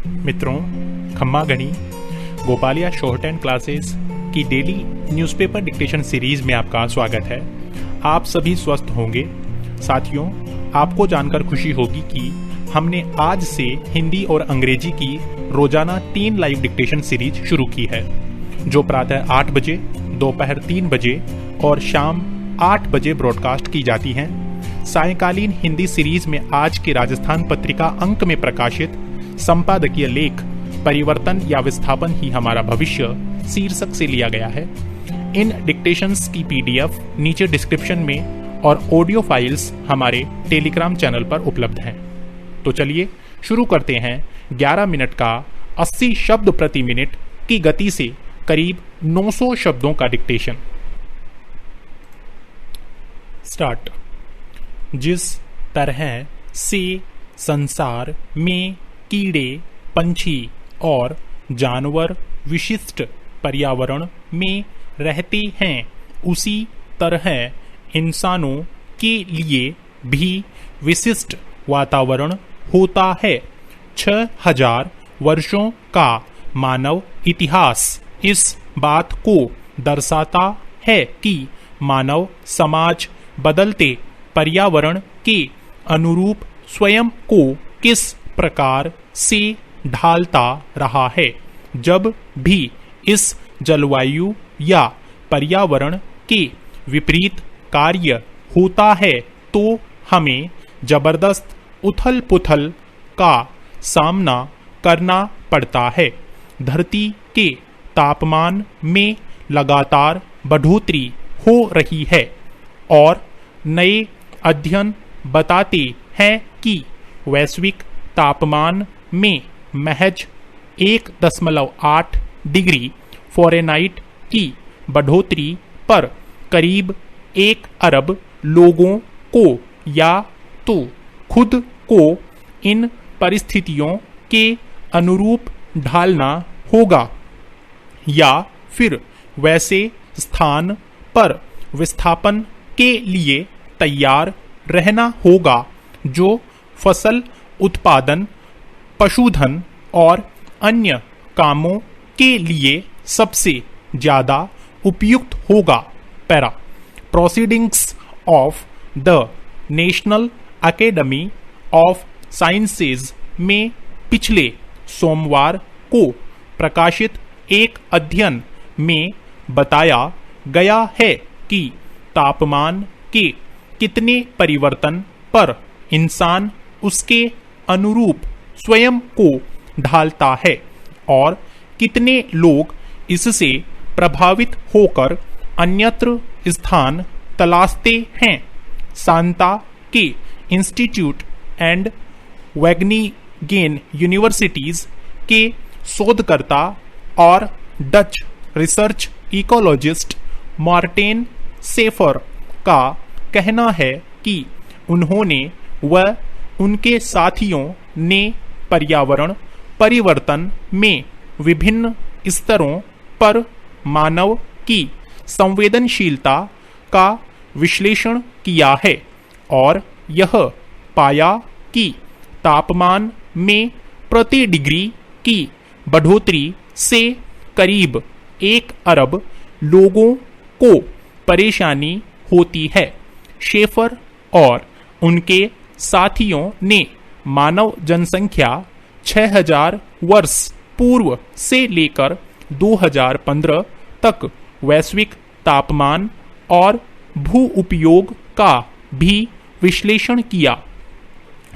मित्रों, खम्मा गणी गोपालिया शॉर्ट एंड क्लासेस की डेली न्यूज़पेपर डिक्टेशन सीरीज में आपका स्वागत है। आप सभी स्वस्थ होंगे। साथियों, आपको जानकर खुशी होगी कि हमने आज से हिंदी और अंग्रेजी की रोजाना 3 लाइव डिक्टेशन सीरीज शुरू की है, जो प्रातः 8 बजे, दोपहर 3 बजे और शाम 8 बजे ब्रॉडकास्ट की जाती हैं। सायंकालीन हिंदी सीरीज में आज के राजस्थान पत्रिका अंक में प्रकाशित संपादकीय लेख परिवर्तन या विस्थापन ही हमारा भविष्य शीर्षक से लिया गया है। इन डिक्टेशंस की पीडीएफ नीचे डिस्क्रिप्शन में और ऑडियो फाइल्स हमारे टेलीग्राम चैनल पर उपलब्ध हैं। तो चलिए शुरू करते हैं 11 मिनट का 80 शब्द प्रति मिनट की गति से करीब 900 शब्दों का डिक्टेशन। स्टार्ट। जिस तरह से संसार में कीड़े, पंछी और जानवर विशिष्ट पर्यावरण में रहते हैं, उसी तरह इंसानों के लिए भी विशिष्ट वातावरण होता है। 6000 वर्षों का मानव इतिहास इस बात को दर्शाता है कि मानव समाज बदलते पर्यावरण के अनुरूप स्वयं को किस प्रकार से ढालता रहा है। जब भी इस जलवायु या पर्यावरण के विपरीत कार्य होता है तो हमें जबरदस्त उथल पुथल का सामना करना पड़ता है। धरती के तापमान में लगातार बढ़ोतरी हो रही है और नए अध्ययन बताते हैं कि वैश्विक तापमान में महज 1.8 डिग्री फ़ारेनहाइट की बढ़ोतरी पर करीब 1 अरब लोगों को या तो खुद को इन परिस्थितियों के अनुरूप ढालना होगा या फिर वैसे स्थान पर विस्थापन के लिए तैयार रहना होगा जो फसल उत्पादन, पशुधन और अन्य कामों के लिए सबसे ज्यादा उपयुक्त होगा। Para. Proceedings of the national academy of sciences में पिछले सोमवार को प्रकाशित एक अध्ययन में बताया गया है कि तापमान के कितने परिवर्तन पर इंसान उसके अनुरूप स्वयं को ढालता है और कितने लोग इससे प्रभावित होकर अन्यत्र स्थान तलाशते हैं। सांता के इंस्टीट्यूट एंड वैगनिगेन यूनिवर्सिटीज के शोधकर्ता और Dutch research ecologist Martin safer का कहना है कि उन्होंने व उनके साथियों ने पर्यावरण परिवर्तन में विभिन्न स्तरों पर मानव की संवेदनशीलता का विश्लेषण किया है और यह पाया कि तापमान में प्रति डिग्री की बढ़ोतरी से करीब 1 अरब लोगों को परेशानी होती है। शेफर और उनके साथियों ने मानव जनसंख्या 6000 वर्ष पूर्व से लेकर 2015 तक वैश्विक तापमान और भू उपयोग का भी विश्लेषण किया।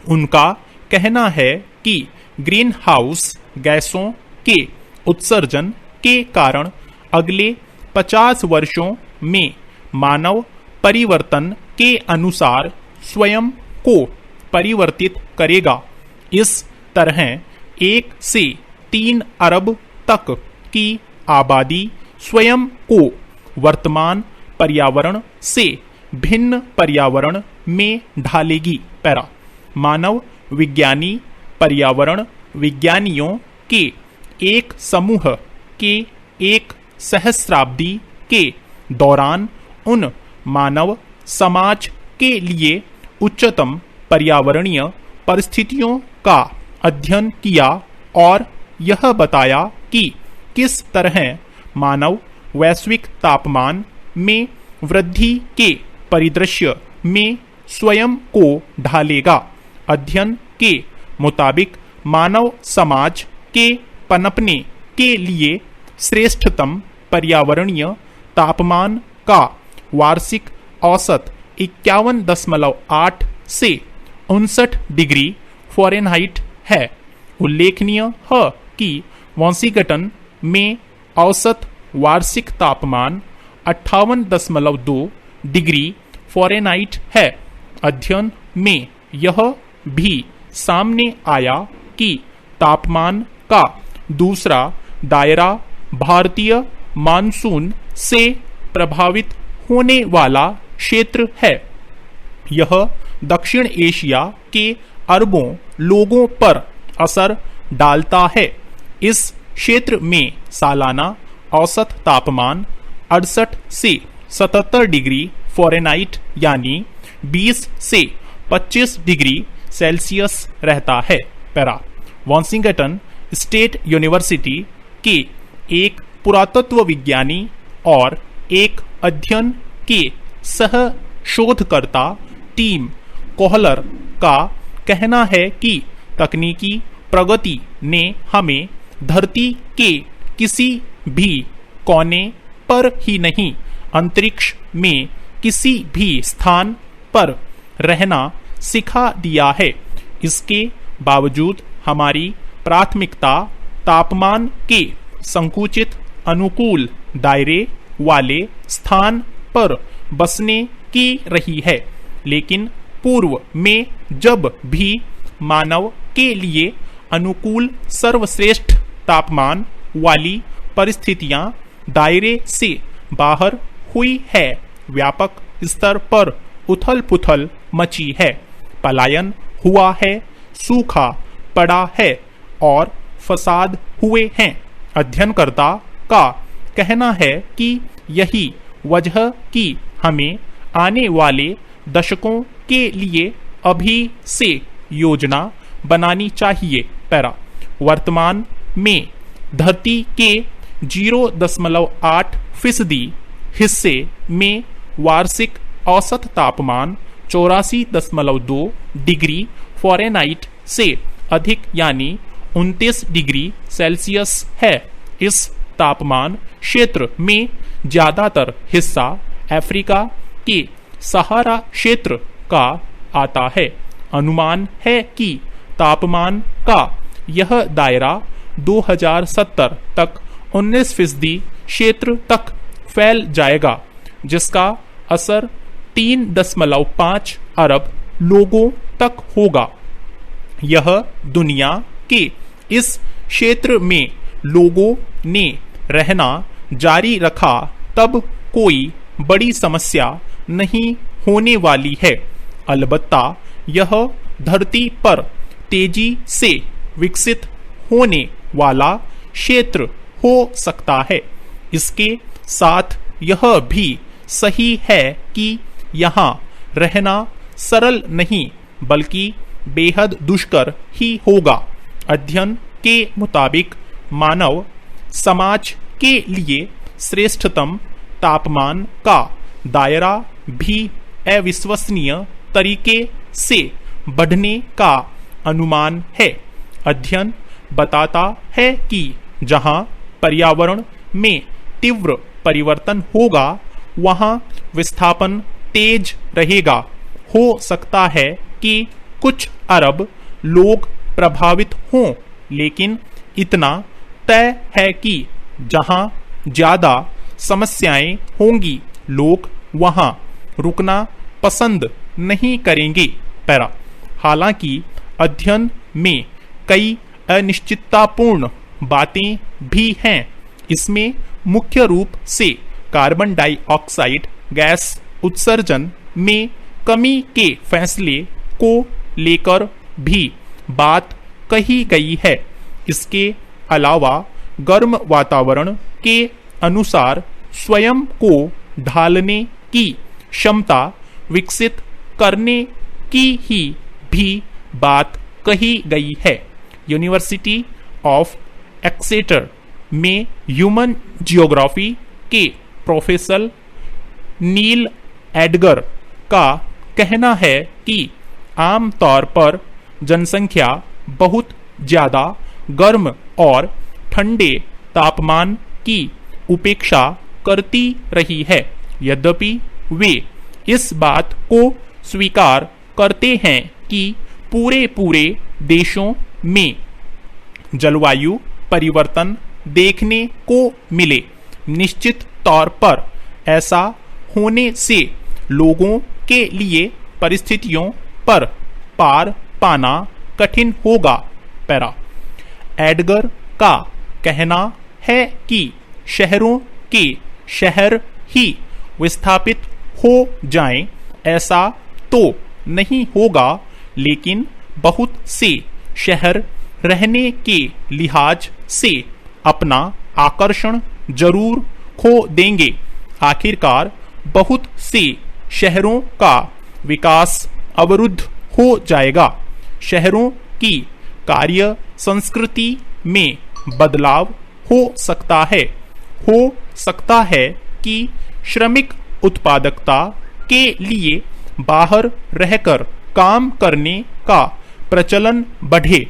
उनका कहना है कि ग्रीन हाउस गैसों के उत्सर्जन के कारण अगले 50 वर्षों में मानव परिवर्तन के अनुसार स्वयं को परिवर्तित करेगा। इस तरह 1 से 3 अरब तक की आबादी स्वयं को वर्तमान पर्यावरण से भिन्न पर्यावरण में ढालेगी। पैरा। मानव विज्ञानी पर्यावरण विज्ञानियों के एक समूह के एक सहस्राब्दी के दौरान उन मानव समाज के लिए उच्चतम पर्यावरणीय परिस्थितियों का अध्ययन किया और यह बताया कि किस तरह मानव वैश्विक तापमान में वृद्धि के परिदृश्य में स्वयं को ढालेगा। अध्ययन के मुताबिक मानव समाज के पनपने के लिए श्रेष्ठतम पर्यावरणीय तापमान का वार्षिक औसत 51.8 से 59 डिग्री फ़ारेनहाइट है। उल्लेखनीय है कि वाशिंगटन में औसत वार्षिक तापमान 58.2 डिग्री फ़ारेनहाइट है। अध्ययन में यह भी सामने आया कि तापमान का दूसरा दायरा भारतीय मानसून से प्रभावित होने वाला क्षेत्र है। यह दक्षिण एशिया के अरबों लोगों पर असर डालता है। इस क्षेत्र में सालाना औसत तापमान 68 से 77 डिग्री फ़ारेनहाइट यानी 20 से 25 डिग्री सेल्सियस रहता है। पैरा वाशिंगटन स्टेट यूनिवर्सिटी के एक पुरातत्व विज्ञानी और एक अध्ययन के सह शोधकर्ता टीम कोहलर का कहना है कि तकनीकी प्रगति ने हमें धरती के किसी भी कोने पर ही नहीं, अंतरिक्ष में किसी भी स्थान पर रहना सिखा दिया है। इसके बावजूद हमारी प्राथमिकता तापमान के संकुचित अनुकूल दायरे वाले स्थान पर बसने की रही है। लेकिन पूर्व में जब भी मानव के लिए अनुकूल सर्वश्रेष्ठ तापमान वाली परिस्थितियां दायरे से बाहर हुई है, व्यापक स्तर पर उथल पुथल मची है, पलायन हुआ है, सूखा पड़ा है और फसाद हुए हैं। अध्ययनकर्ता का कहना है कि यही वजह कि हमें आने वाले दशकों के लिए अभी से योजना बनानी चाहिए। पैरा वर्तमान में धरती के 0.8% हिस्से में वार्षिक औसत तापमान 84.2 डिग्री फ़ारेनहाइट से अधिक यानी 29 डिग्री सेल्सियस है। इस तापमान क्षेत्र में ज्यादातर हिस्सा अफ्रीका के सहारा क्षेत्र का आता है। अनुमान है कि तापमान का यह दायरा 2070 तक 19% क्षेत्र तक फैल जाएगा, जिसका असर 3.5 अरब लोगों तक होगा। यह दुनिया के इस क्षेत्र में लोगों ने रहना जारी रखा तब कोई बड़ी समस्या नहीं होने वाली है। अलबत्ता यह धरती पर तेजी से विकसित होने वाला क्षेत्र हो सकता है। इसके साथ यह भी सही है कि यहाँ रहना सरल नहीं बल्कि बेहद दुष्कर ही होगा। अध्ययन के मुताबिक मानव समाज के लिए श्रेष्ठतम तापमान का दायरा भी अविश्वसनीय तरीके से बढ़ने का अनुमान है। अध्ययन बताता है कि जहां पर्यावरण में तीव्र परिवर्तन होगा, वहां विस्थापन तेज रहेगा। हो सकता है कि कुछ अरब लोग प्रभावित हों, लेकिन इतना तय है कि जहां ज्यादा समस्याएं होंगी, लोग वहां रुकना पसंद नहीं करेंगे। पैरा हालांकि अध्ययन में कई अनिश्चिततापूर्ण बातें भी हैं। इसमें मुख्य रूप से कार्बन डाइऑक्साइड गैस उत्सर्जन में कमी के फैसले को लेकर भी बात कही गई है। इसके अलावा गर्म वातावरण के अनुसार स्वयं को ढालने की क्षमता विकसित करने की ही भी बात कही गई है। यूनिवर्सिटी ऑफ एक्सेटर में ह्यूमन जियोग्राफी के प्रोफेसर नील एडगर का कहना है कि आमतौर पर जनसंख्या बहुत ज्यादा गर्म और ठंडे तापमान की उपेक्षा करती रही है। यद्यपि वे इस बात को स्वीकार करते हैं कि पूरे देशों में जलवायु परिवर्तन देखने को मिले। निश्चित तौर पर ऐसा होने से लोगों के लिए परिस्थितियों पर पार पाना कठिन होगा। पैरा एडगर का कहना है कि शहरों के शहर ही विस्थापित हो जाएं, ऐसा तो नहीं होगा, लेकिन बहुत से शहर रहने के लिहाज से अपना आकर्षण जरूर खो देंगे। आखिरकार बहुत से शहरों का विकास अवरुद्ध हो जाएगा। शहरों की कार्य संस्कृति में बदलाव हो सकता है कि श्रमिक उत्पादकता के लिए बाहर रहकर काम करने का प्रचलन बढ़े।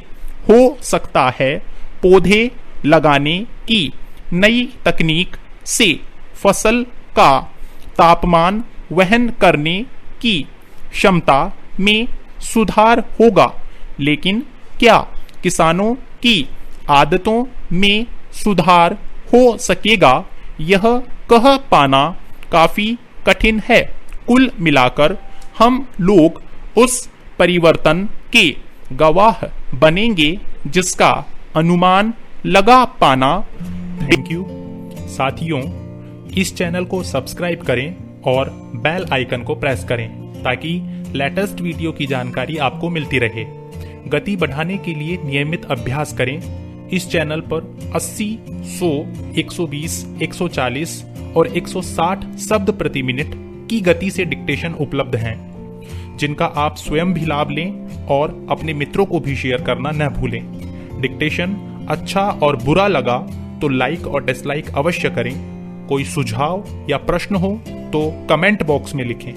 हो सकता है पौधे लगाने की नई तकनीक से फसल का तापमान वहन करने की क्षमता में सुधार होगा। लेकिन क्या किसानों की आदतों में सुधार हो सकेगा, यह कह पाना काफी कठिन है। कुल मिलाकर हम लोग उस परिवर्तन के गवाह बनेंगे जिसका अनुमान लगा पाना। Thank you. साथियों, इस चैनल को सब्सक्राइब करें और बेल आइकन को प्रेस करें ताकि लेटेस्ट वीडियो की जानकारी आपको मिलती रहे। गति बढ़ाने के लिए नियमित अभ्यास करें। इस चैनल पर 80, 100, 120, 140 और 160 शब्द प्रति मिनट की गति से डिक्टेशन उपलब्ध हैं, जिनका आप स्वयं भी लाभ लें और अपने मित्रों को भी शेयर करना न भूलें। डिक्टेशन अच्छा और बुरा लगा तो लाइक और डिसलाइक अवश्य करें। कोई सुझाव या प्रश्न हो तो कमेंट बॉक्स में लिखें।